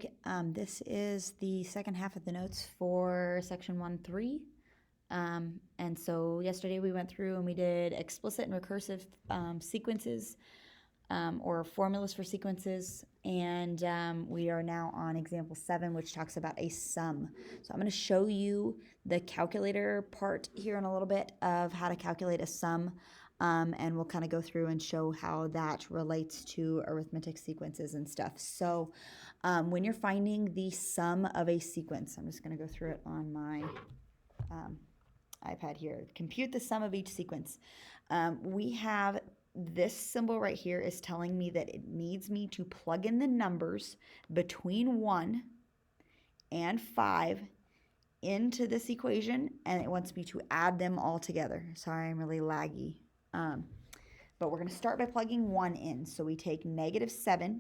Trig. This is the second half of the notes for section 1.3. And so yesterday we went through and we did explicit and recursive sequences or formulas for sequences. And we are now on example 7, which talks about a sum. So I'm going to show you the calculator part here in a little bit of how to calculate a sum. And we'll kind of go through and show how that relates to arithmetic sequences and stuff. So when you're finding the sum of a sequence, I'm just going to go through it on my iPad here. Compute the sum of each sequence. We have this symbol right here is telling me that it needs me to plug in the numbers between 1 and 5 into this equation, and it wants me to add them all together. Sorry, I'm really laggy. But we're going to start by plugging 1 in. So we take -7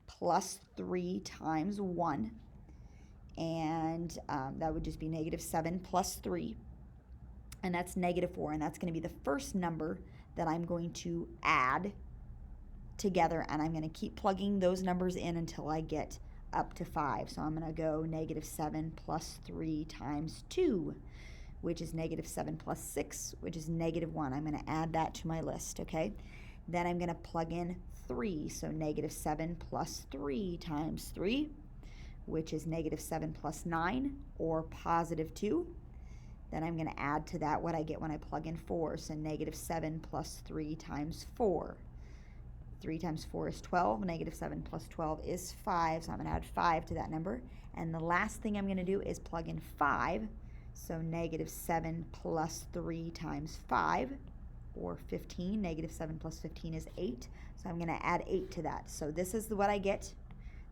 plus 3 times 1, and that would just be -7 plus 3, and that's -4, and that's going to be the first number that I'm going to add together, and I'm going to keep plugging those numbers in until I get up to 5. So I'm going to go -7 plus 3 times 2, which is -7 plus 6, which is -1. I'm going to add that to my list, okay? Then I'm going to plug in 3, so -7 plus 3 times 3, which is -7 plus 9, or +2. Then I'm going to add to that what I get when I plug in 4, so -7 plus 3 times 4. 3 times 4 is 12, -7 plus 12 is 5, so I'm going to add 5 to that number. And the last thing I'm going to do is plug in 5, so -7 plus 3 times 5, or 15. -7 plus 15 is 8, so I'm going to add 8 to that. So this is what I get.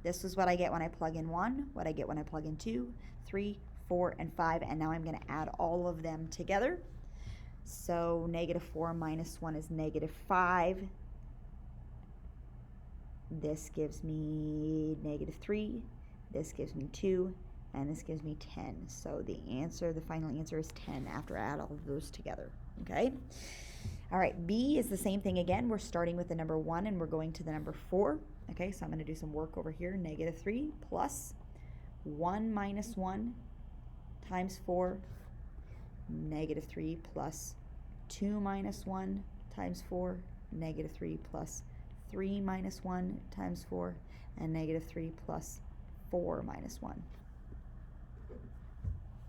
This is what I get when I plug in 1, what I get when I plug in 2, 3, 4, and 5, and now I'm going to add all of them together. So -4 minus 1 is -5. This gives me -3. This gives me 2. And this gives me 10. So the answer, the final answer is 10 after I add all of those together. Okay? All right, B is the same thing again. We're starting with the number 1 and we're going to the number 4. Okay, so I'm going to do some work over here. -3 plus 1 minus 1 times 4. -3 plus 2 minus 1 times 4. -3 plus 3 minus 1 times 4. And -3 plus 4 minus 1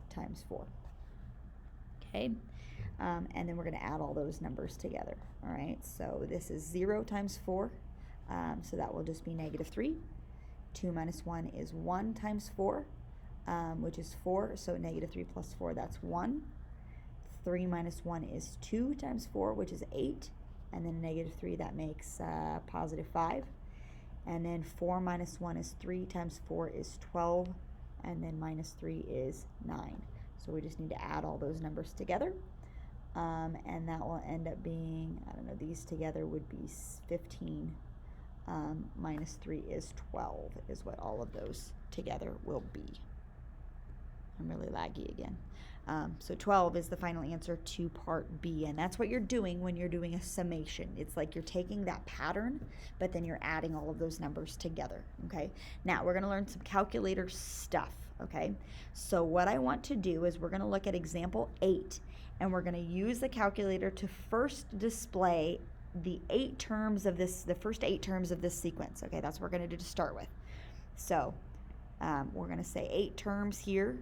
times 4. Okay, and then we're going to add all those numbers together. All right, so this is 0 times 4, so that will just be -3. 2 minus 1 is 1 times 4, which is 4, so -3 plus 4, that's 1. 3 minus 1 is 2 times 4, which is 8, and then -3, that makes +5. And then 4 minus 1 is 3 times 4 is 12, and then -3 is 9. So we just need to add all those numbers together, and that will end up being, I don't know, these together would be 15, -3 is 12, is what all of those together will be. I'm really laggy again. So 12 is the final answer to part B, and that's what you're doing when you're doing a summation. It's like you're taking that pattern, but then you're adding all of those numbers together, okay? Now, we're going to learn some calculator stuff, okay? So what I want to do is we're going to look at example 8, and we're going to use the calculator to first display the 8 terms of this, the first 8 terms of this sequence, okay? That's what we're going to do to start with. So we're going to say 8 terms here,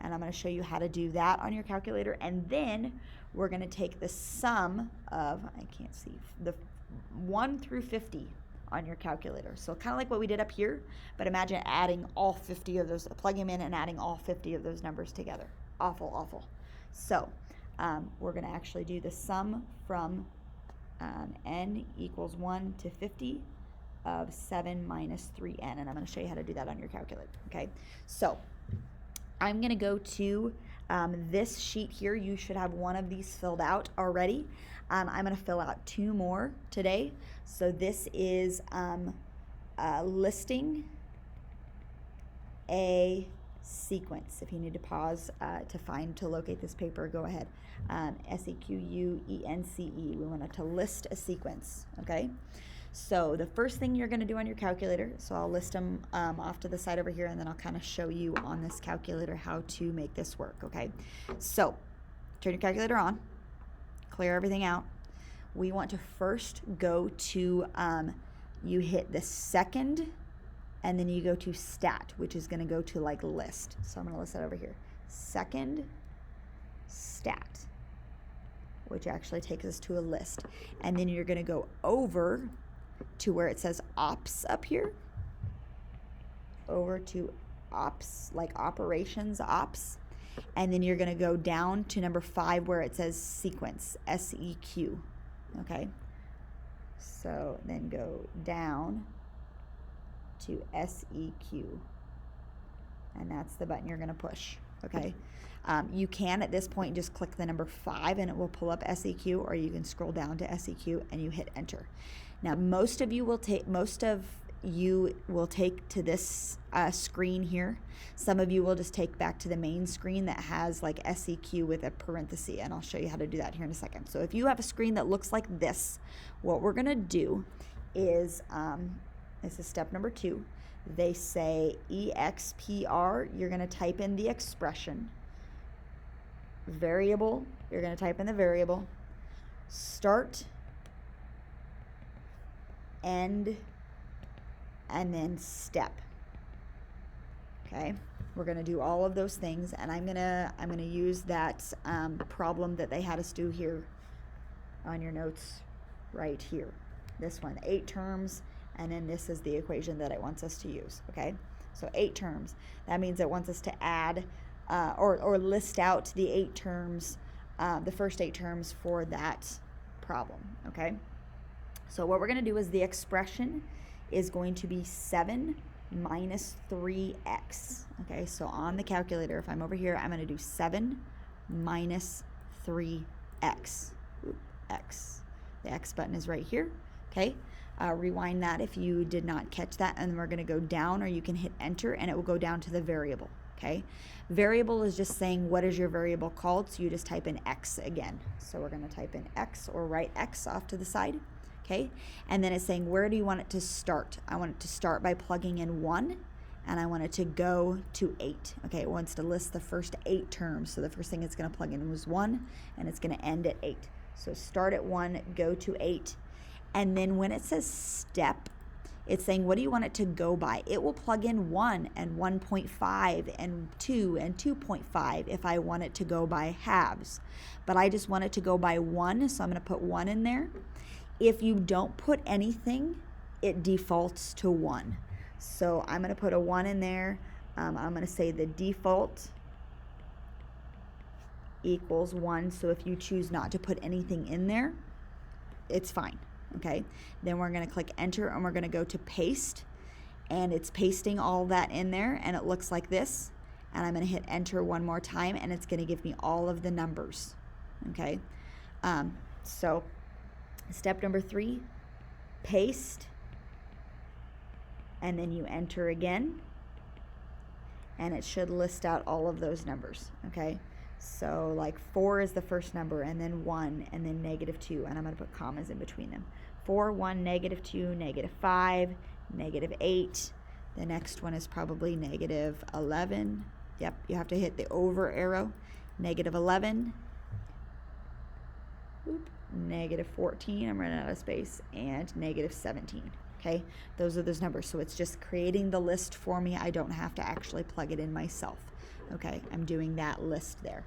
and I'm going to show you how to do that on your calculator, and then we're going to take the sum of, I can't see, the 1 through 50 on your calculator. So kind of like what we did up here, but imagine adding all 50 of those, plugging them in and adding all 50 of those numbers together. Awful, awful. So we're going to actually do the sum from n equals 1 to 50 of 7 minus 3n, and I'm going to show you how to do that on your calculator, okay? So I'm going to go to this sheet here. You should have one of these filled out already. I'm going to fill out 2 more today. So this is listing a sequence. If you need to pause to locate this paper, go ahead. SEQUENCE. We want to list a sequence, okay? So the first thing you're going to do on your calculator, so I'll list them off to the side over here, and then I'll kind of show you on this calculator how to make this work, okay? So turn your calculator on, clear everything out. We want to first go to, you hit the second, and then you go to stat, which is going to go to like list. So I'm going to list that over here. Second, stat, which actually takes us to a list. And then you're going to go over to where it says ops up here, over to ops, like operations ops. And then you're going to go down to number 5 where it says sequence, SEQ. Okay. So then go down to SEQ. And that's the button you're going to push. Okay. You can at this point just click the number 5 and it will pull up SEQ, or you can scroll down to SEQ and you hit enter. Now most of you will take to this screen here. Some of you will just take back to the main screen that has like SEQ with a parenthesis, and I'll show you how to do that here in a second. So if you have a screen that looks like this, what we're gonna do is, this is step number 2. They say EXPR, you're gonna type in the expression. Variable, you're gonna type in the variable. Start, end, and then step. Okay, we're gonna do all of those things, and I'm gonna use that problem that they had us do here on your notes right here. This one, 8 terms, and then this is the equation that it wants us to use. Okay, so 8 terms. That means it wants us to add or list out the 8 terms, the first 8 terms for that problem. Okay, so what we're gonna do is the expression is going to be 7 minus 3x. Okay, so on the calculator, if I'm over here, I'm going to do 7 minus 3x. X. The X button is right here. Okay, rewind that if you did not catch that, and we're going to go down, or you can hit enter and it will go down to the variable. Okay, variable is just saying what is your variable called, so you just type in X again. So we're going to type in X, or write X off to the side. Okay, and then it's saying, where do you want it to start? I want it to start by plugging in 1, and I want it to go to 8. Okay, it wants to list the first 8 terms. So the first thing it's going to plug in was 1, and it's going to end at 8. So start at 1, go to 8. And then when it says step, it's saying, what do you want it to go by? It will plug in 1 and 1.5 and 2 and 2.5 if I want it to go by halves. But I just want it to go by 1, so I'm going to put 1 in there. If you don't put anything, it defaults to 1. So I'm going to put a 1 in there. I'm going to say the default equals 1. So if you choose not to put anything in there, it's fine. Okay. Then we're going to click enter, and we're going to go to paste, and it's pasting all that in there, and it looks like this. And I'm going to hit enter one more time, and it's going to give me all of the numbers. Okay. So step number 3, paste, and then you enter again, and it should list out all of those numbers. Okay, so like 4 is the first number, and then 1, and then -2, and I'm going to put commas in between them. 4, 1, -2, -5, -8. The next one is probably -11. Yep, you have to hit the over arrow. -11. Oop. -14, I'm running out of space, and -17. Okay, those are those numbers. So it's just creating the list for me. I don't have to actually plug it in myself. Okay, I'm doing that list there.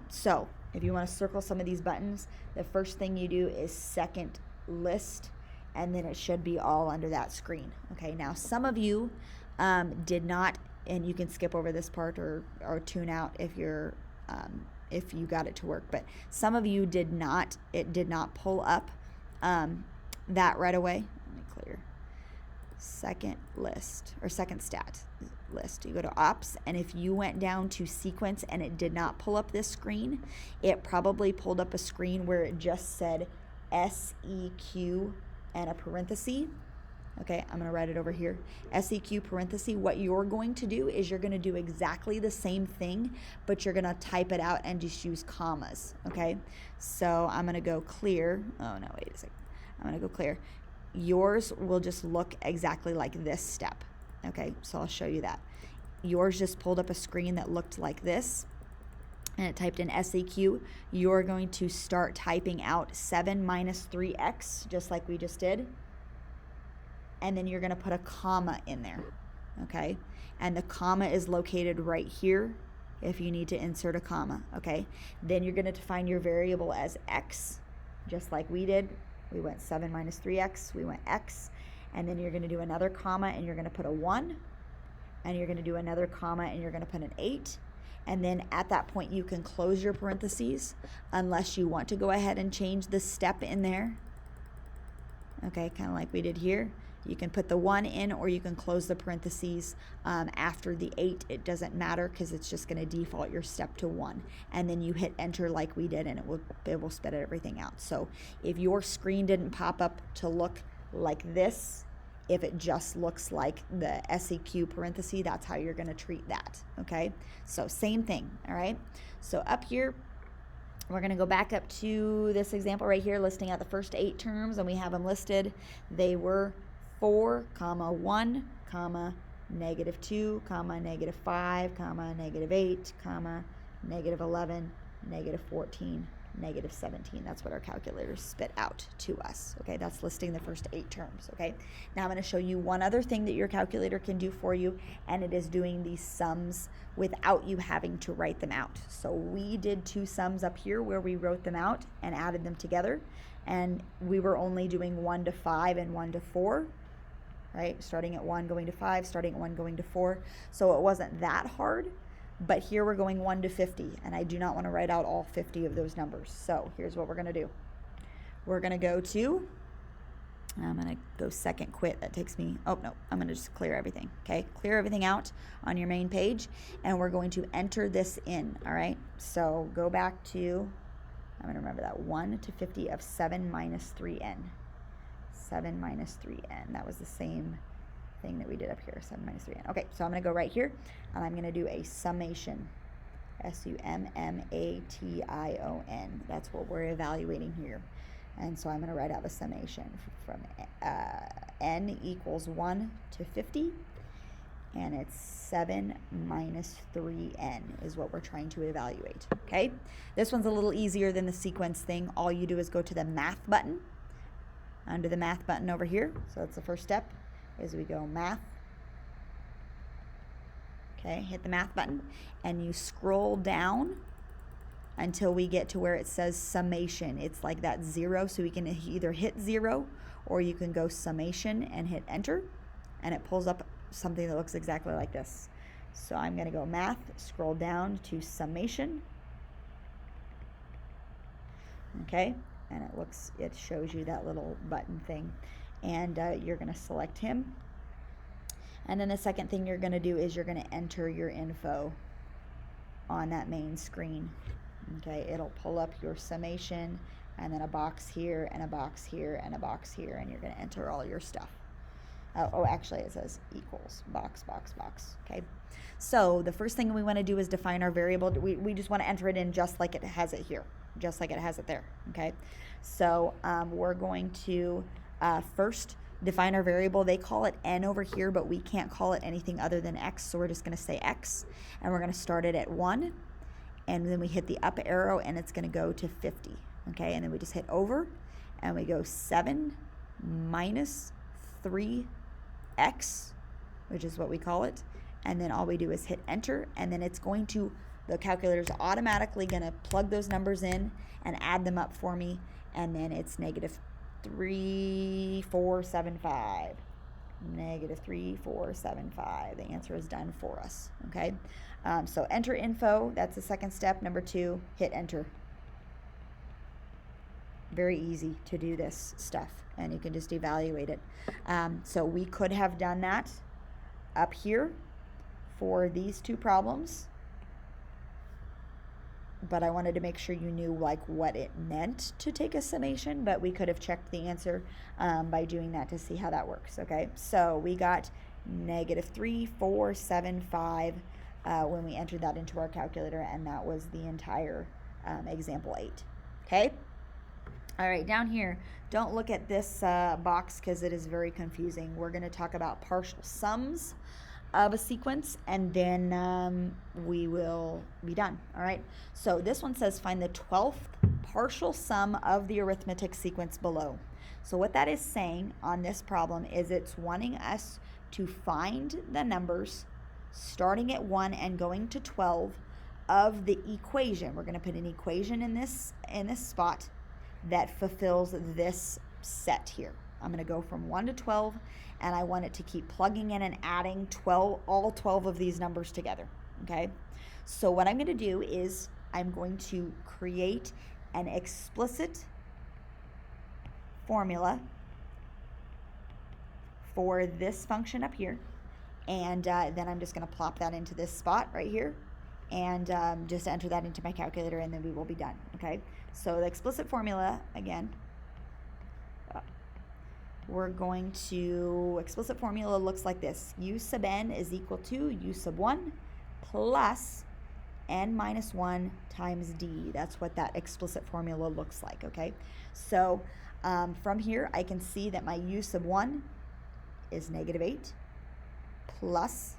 So if you want to circle some of these buttons, the first thing you do is second list, and then it should be all under that screen. Okay, now some of you did not, and you can skip over this part or tune out if you're if you got it to work, but some of you did not, it did not pull up that right away. Let me clear. Second list, or second stat list. You go to ops, and if you went down to sequence and it did not pull up this screen, it probably pulled up a screen where it just said SEQ and a parenthesis. Okay, I'm going to write it over here. SEQ parenthesis. What you're going to do is you're going to do exactly the same thing, but you're going to type it out and just use commas. Okay, so I'm going to go clear. Oh, no, wait a second. I'm going to go clear. yours will just look exactly like this step. Okay, so I'll show you that. Yours just pulled up a screen that looked like this, and it typed in SEQ. You're going to start typing out 7 minus 3x, just like we just did. And then you're going to put a comma in there, okay? And the comma is located right here if you need to insert a comma, okay? Then you're going to define your variable as x, just like we did. We went 7 minus 3x, we went x. And then you're going to do another comma, and you're going to put a 1. And you're going to do another comma, and you're going to put an 8. And then at that point, you can close your parentheses unless you want to go ahead and change the step in there. Okay, kind of like we did here. You can put the 1 in, or you can close the parentheses after the 8. It doesn't matter because it's just going to default your step to 1. And then you hit enter like we did, and it will spit everything out. So if your screen didn't pop up to look like this, if it just looks like the SEQ parenthesis, that's how you're going to treat that, okay? So same thing, all right? So up here, we're going to go back up to this example right here, listing out the first 8 terms, and we have them listed. They were 4, comma 1, comma negative 2, comma negative 5, comma negative 8, comma negative 11, negative 14, negative 17. That's what our calculators spit out to us. Okay, that's listing the first 8 terms. Okay, now I'm going to show you one other thing that your calculator can do for you, and it is doing these sums without you having to write them out. So we did 2 sums up here where we wrote them out and added them together, and we were only doing 1 to 5 and 1 to 4. Right, starting at 1 going to 5, starting at 1 going to 4. So it wasn't that hard. But here we're going 1 to 50, and I do not want to write out all 50 of those numbers. So here's what we're going to do. We're going to go to, I'm going to go second quit. That takes me, oh no, I'm going to just clear everything. Okay, clear everything out on your main page, and we're going to enter this in, all right? So go back to, I'm going to remember that 1 to 50 of 7 minus 3n. 7 minus 3n. That was the same thing that we did up here, 7 minus 3n. Okay, so I'm going to go right here, and I'm going to do a summation. S-U-M-M-A-T-I-O-N. That's what we're evaluating here. And so I'm going to write out the summation from n equals 1 to 50, and it's 7 minus 3n is what we're trying to evaluate. Okay, this one's a little easier than the sequence thing. All you do is go to the math button, under the math button over here. So that's the first step, is we go math. Okay, hit the math button, and you scroll down until we get to where it says summation. It's like that 0, so we can either hit 0 or you can go summation and hit enter, and it pulls up something that looks exactly like this. So I'm going to go math, scroll down to summation. Okay, and it shows you that little button thing, and you're going to select him. And then the second thing you're going to do is you're going to enter your info on that main screen. Okay, it'll pull up your summation, and then a box here, and a box here, and a box here, and you're going to enter all your stuff. Oh, actually it says equals, box, box, box. Okay, so the first thing we want to do is define our variable. We just want to enter it in just like it has it here, just like it has it there. Okay, so we're going to first define our variable. They call it n over here, but we can't call it anything other than x, so we're just going to say x, and we're going to start it at 1, and then we hit the up arrow, and it's going to go to 50. Okay, and then we just hit over, and we go 7 minus 3x, which is what we call it, and then all we do is hit enter, and then it's going to, the calculator's automatically going to plug those numbers in and add them up for me, and then it's negative 3475. Negative 3475. The answer is done for us. Okay, so enter info. That's the second step. Number 2, hit enter. Very easy to do this stuff, and you can just evaluate it. So we could have done that up here for these 2 problems, but I wanted to make sure you knew like what it meant to take a summation, but we could have checked the answer by doing that to see how that works. Okay, so we got negative 3475 when we entered that into our calculator, and that was the entire example 8. Okay, All right, down here, don't look at this box because it is very confusing. We're going to talk about partial sums of a sequence, and then we will be done. All right, so this one says find the 12th partial sum of the arithmetic sequence below. So what that is saying on this problem is it's wanting us to find the numbers starting at 1 and going to 12 of the equation. We're going to put an equation in this spot that fulfills this set here. I'm going to go from 1 to 12, and I want it to keep plugging in and adding all 12 of these numbers together, okay? So what I'm going to do is I'm going to create an explicit formula for this function up here, and then I'm just going to plop that into this spot right here, and just enter that into my calculator, and then we will be done, okay? So the explicit formula, again, we're going to, explicit formula looks like this. U sub n is equal to U sub 1 plus n minus 1 times d. That's what that explicit formula looks like, okay? So from here, I can see that my U sub 1 is negative 8 plus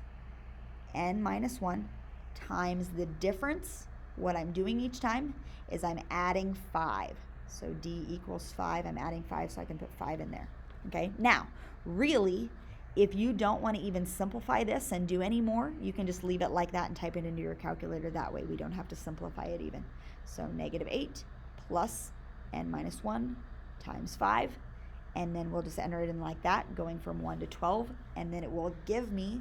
n minus 1 times the difference. What I'm doing each time is I'm adding 5. So d equals 5. I'm adding 5, so I can put 5 in there. Okay, now, really, if you don't want to even simplify this and do any more, you can just leave it like that and type it into your calculator. That way we don't have to simplify it even. So negative 8 plus n minus 1 times 5, and then we'll just enter it in like that, going from 1 to 12, and then it will give me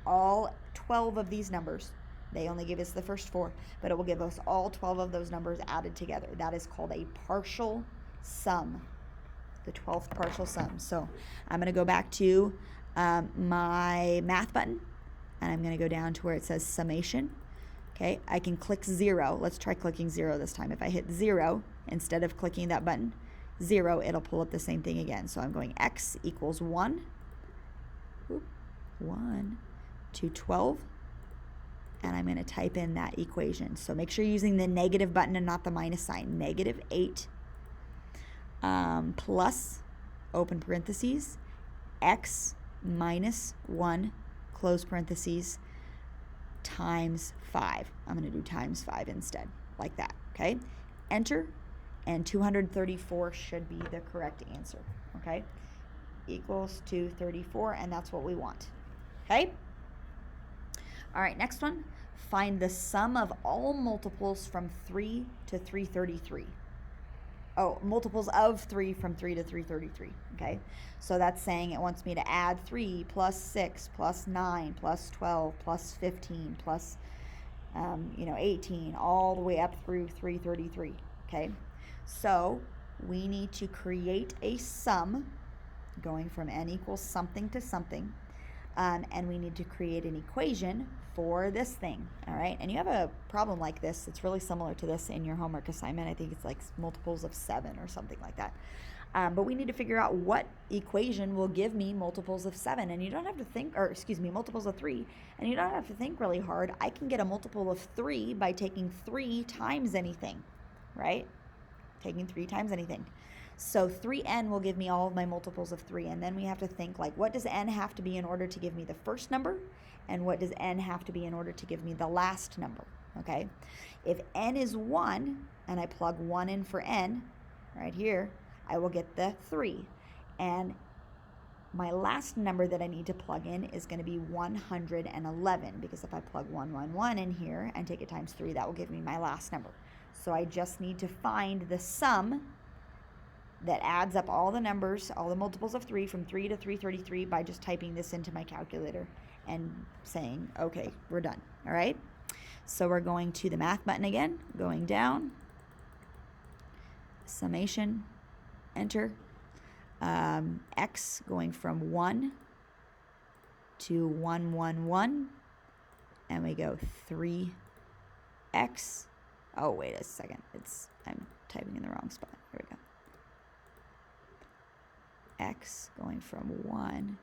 all 12 of these numbers. They only give us the first 4, but it will give us all 12 of those numbers added together. That is called a partial sum, the 12th partial sum. So I'm going to go back to my math button, and I'm going to go down to where it says summation. Okay, I can click 0. Let's try clicking 0 this time. If I hit 0, instead of clicking that button, 0, it'll pull up the same thing again. So I'm going x equals 1 to 12. And I'm going to type in that equation. So make sure you're using the negative button and not the minus sign. Negative 8 plus, open parentheses, x minus 1, close parentheses, times 5. I'm going to do times 5 instead, like that, okay? Enter, and 234 should be the correct answer, okay? Equals 234, and that's what we want, okay? All right, next one. Find the sum of all multiples from 3 to 333. Oh, multiples of 3 from 3 to 333, okay? So that's saying it wants me to add 3 plus 6 plus 9 plus 12 plus 15 plus, 18, all the way up through 333, okay? So we need to create a sum going from n equals something to something, and we need to create an equation for this thing, all right? And you have a problem like this. It's really similar to this in your homework assignment. I think it's like multiples of 7 or something like that. But we need to figure out what equation will give me multiples of 7. And you don't have to think, or excuse me, multiples of 3. And you don't have to think really hard. I can get a multiple of 3 by taking 3 times anything, right? Taking 3 times anything. So 3n will give me all of my multiples of 3. And then we have to think, like, what does n have to be in order to give me the first number? And what does n have to be in order to give me the last number, okay? If n is 1, and I plug 1 in for n, right here, I will get the 3. And my last number that I need to plug in is going to be 111, because if I plug 111 in here and take it times 3, that will give me my last number. So I just need to find the sum that adds up all the numbers, all the multiples of 3 from 3 to 333 by just typing this into my calculator and saying, okay, we're done, all right? So we're going to the math button again, going down, summation, enter, x going from 1 to 111, and we go 3x, oh, wait a second, I'm typing in the wrong spot, here we go. X going from 1,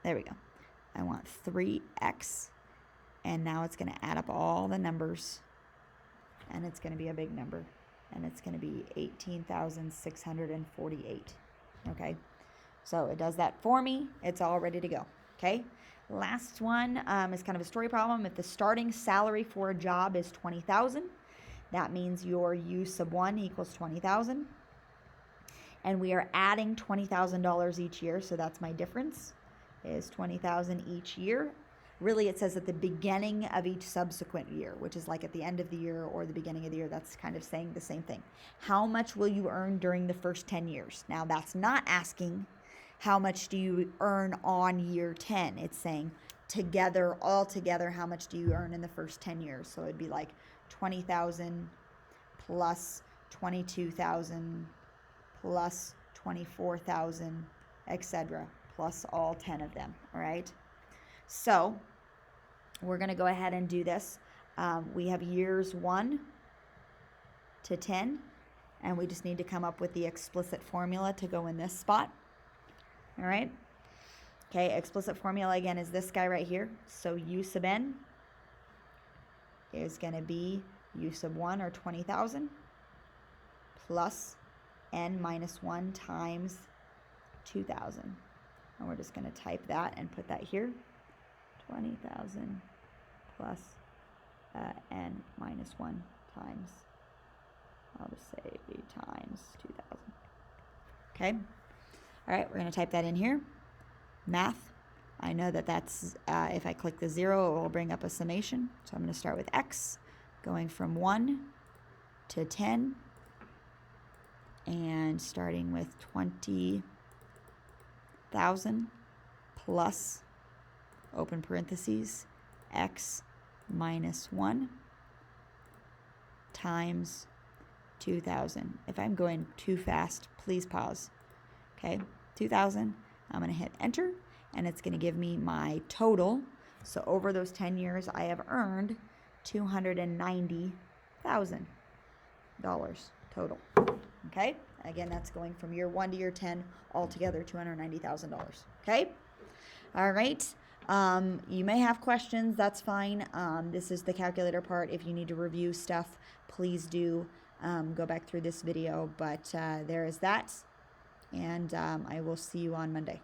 there we go. I want 3x, and now it's going to add up all the numbers, and it's going to be a big number. and it's going to be 18,648. Okay, so it does that for me. It's all ready to go. Okay, last one is kind of a story problem. If the starting salary for a job is 20,000, that means your U sub 1 equals 20,000. And we are adding $20,000 each year, so that's my difference, is 20,000 each year. Really, it says at the beginning of each subsequent year, which is like at the end of the year or the beginning of the year. That's kind of saying the same thing. How much will you earn during the first 10 years? Now, that's not asking how much do you earn on year 10. It's saying together, all together, how much do you earn in the first 10 years? So it'd be like 20,000 plus 22,000 plus 24,000, etc., plus all 10 of them, all right? So we're going to go ahead and do this. We have years 1 to 10, and we just need to come up with the explicit formula to go in this spot, all right? Okay, explicit formula again is this guy right here. So U sub n is going to be U sub 1, or 20,000, plus n minus 1 times 2,000. And we're just going to type that and put that here. 20,000 plus n minus 1 times, I'll just say times 2,000. Okay. All right, we're going to type that in here. Math. I know that that's, if I click the 0, it will bring up a summation. So I'm going to start with x, going from 1 to 10. And starting with 20,000 plus, open parentheses, x minus 1 times 2,000. If I'm going too fast, please pause. Okay, 2,000, I'm going to hit enter, and it's going to give me my total. So over those 10 years, I have earned $290,000 total. Okay, again, that's going from year 1 to year 10, altogether $290,000. Okay, all right. You may have questions, that's fine. This is the calculator part. If you need to review stuff, please do go back through this video. But there is that, and I will see you on Monday.